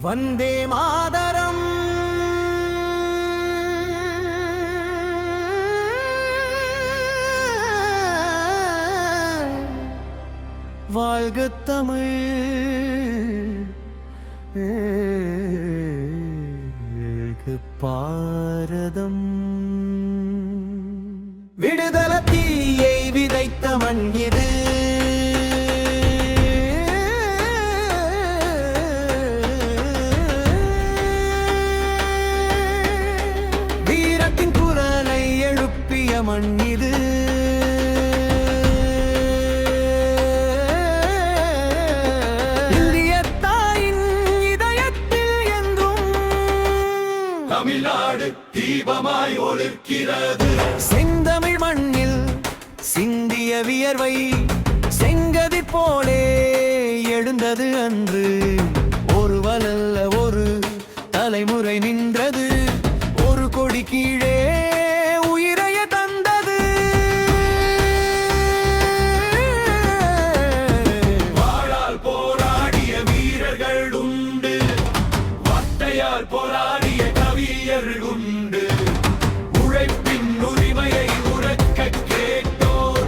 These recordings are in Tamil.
வந்தே மாதரம் வாழ்க தமிழ் பாரதம் விடுதல தீயை விதைத்த மண் இது வீரத்தின் குரலை எழுப்பிய மண் இது தமிழ்நாடு தீபமாய் ஒளிர்கிறது. செந்தமிழ் மண்ணில் சிந்திய வியர்வை செங்கதிர் போலே எழுந்தது அன்று. ஒருவலல்ல ஒரு தலைமுறை நின்றது, ஒரு கொடி கீழே உயிரைய தந்தது. வாழால் போராடிய வீரர்கள் உண்டு, வார்த்தையால் போராடிய கவியர்கள் உண்டு. உழைப்பின் உரிமையை உறக்க கேட்டோர்,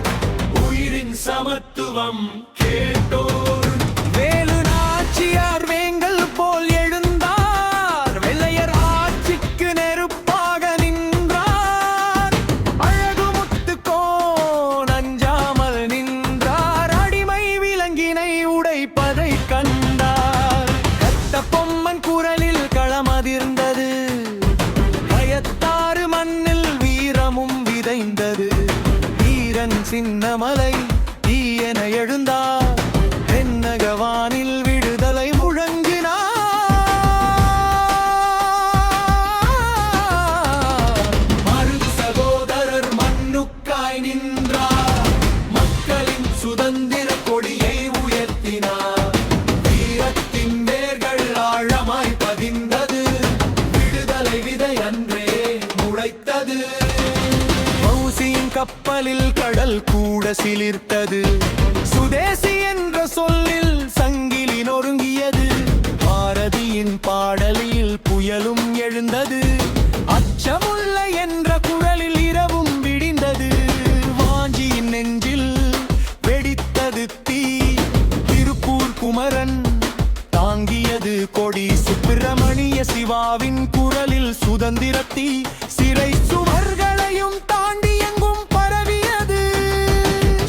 உயிரின் சமத்துவம் கேட்டோர். வேலு நாச்சியார் வேங்கல் போல் எழுந்தார், வெள்ளையர் ஆட்சிக்கு நெருப்பாக நின்றார். அழகு முத்துக்கோன் அஞ்சாமல் நின்றார், அடிமை விலங்கினை உடைப்பதை கண்டார். கட்ட பொம்மன் குரலில் களமதிர்ந்தது, பயத்தாறு மண்ணில் வீரமும் விதைந்தது. வீரன் சின்னமலை தீயென எழுந்தார், தென்னகவானில் விடுதலை முழங்கினார். மருது சகோதரர் மண்ணுக்காய் நின்றார், மக்களின் சுதந்திர கொடியை உயர்த்தினார். வீரத்தின் வேர்கள் ஆழமாய் பதிந்தது, விடுதலை விதை அன்றே முளைத்தது. மௌசியின் கப்பலில் கடல் கூட சிலிர்த்தது, சுதேசி என்ற சொல்லில் சங்கிலி நொறுங்கியது. பாரதியின் பாடலில் புயலும் எழுந்தது, அச்சமுள்ள என்ற குரலில் இரவும் விடிந்தது. வாஞ்சியின் நெஞ்சில் வெடித்தது தீ, திருப்பூர் குமரன் தாங்கியது கொடி. சுப்பிரமணிய சிவாவின் குரலில் சுதந்திரத்தீ சிறை சுவர்களையும் தாண்டி எங்கும் பரவியது.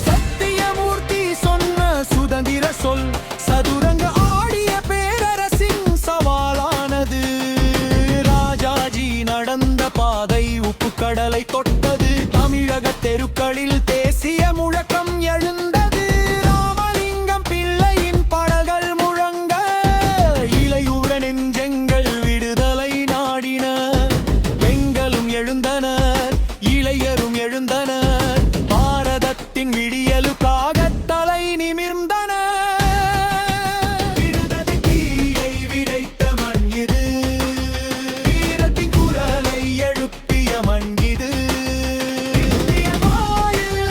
சத்தியமூர்த்தி சொன்ன சுதந்திர சொல் சதுரங்க ஆடிய பேரரசின் சவாலானது. ராஜாஜி நடந்த பாதை உப்பு கடலை தொட்டது, தமிழக தெருக்களில் தேசிய முழக்கம் எழுந்தது. ராமலிங்கம் பிள்ளையின் பாடல்கள் முழங்க, இளையுற நெஞ்சங்கள் விடுதலை நாடின. பெண்களும் எழுந்தனர், இளையரும் எழுந்தனர், பாரதத்தின் விடியலுக்காக தலை நிமிர்ந்தனர். விடுதலை தீயை விதைத்த மண் இது, வீரத்தின் குரலை எழுப்பிய மண் இது. இந்திய வாயில்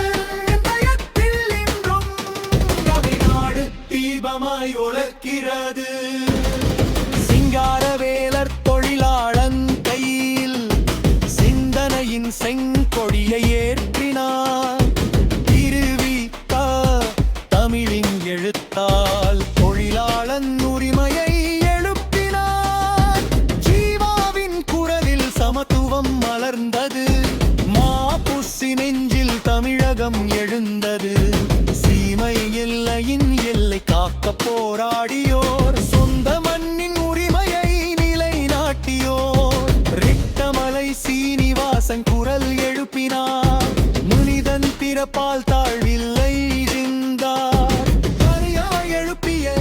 பயத்தில் இன்றும் தமிழ்நாடு தீபமாய் ஒளிர்கிறது. சிங்காரவேலர் தொழிலாளன் கையில் சிந்தனையின் செங்கொடியை ஏற்றினார். திருவிக்க தமிழின் எழுத்தால் தொழிலாளன் உரிமையை எழுப்பினார். ஜீவாவின் குரலில் சமத்துவம் மலர்ந்தது, மாபுசி நெஞ்சில் தமிழகம் எழுந்தது. சீமை எல்லையின் எல்லை காக்க போராடியோர், சொந்த மண்ணின் உரிமையை நிலைநாட்டியோர். ரெட்டமலை சீனிவாசன் குரல் எழுப்பினார், முனிதன் பிறப்பால் தாழ்வில்லை இருந்தார். தனியாய் எழுப்பிய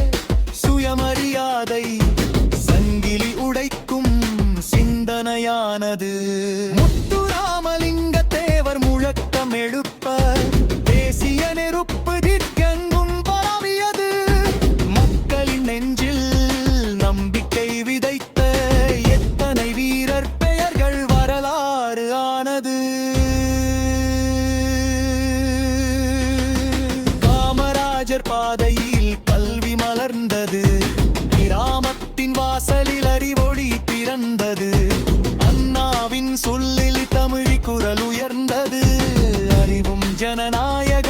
சுயமரியாதை சங்கிலி உடைக்கும் சிந்தனையானது. முத்துராமலிங்க தேவர் முழக்கம் எழுப்ப, தேசிய நெருப்பு திக்கெங்கும் பரவியது. மக்களின் நெஞ்சில் நம்பிக்கை விதைத்த எத்தனை வீரர் பெயர்கள் வரலாறு ஆனது. காமராஜர் பாதையில் கல்வி மலர்ந்தது, கிராமத்தின் வாசல் ஜனநாயக